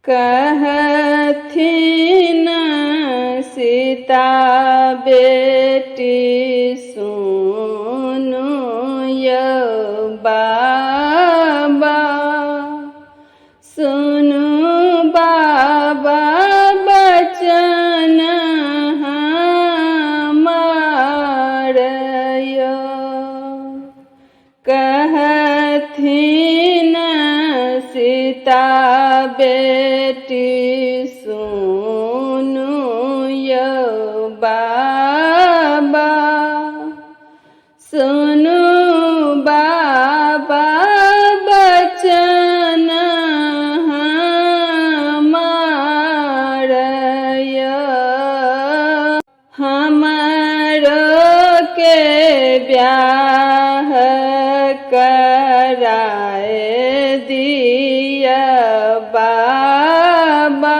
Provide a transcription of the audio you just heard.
कहथिन सीता बेटी सुनु यौ बाबा, सुनु बाबा बचन हमार यौ। कहथिन सीता बेटी सुनु यौ बाबा, सुनु बाबा बचन हमार यौ। हमरो के ब्याह कराए दिया बाबा,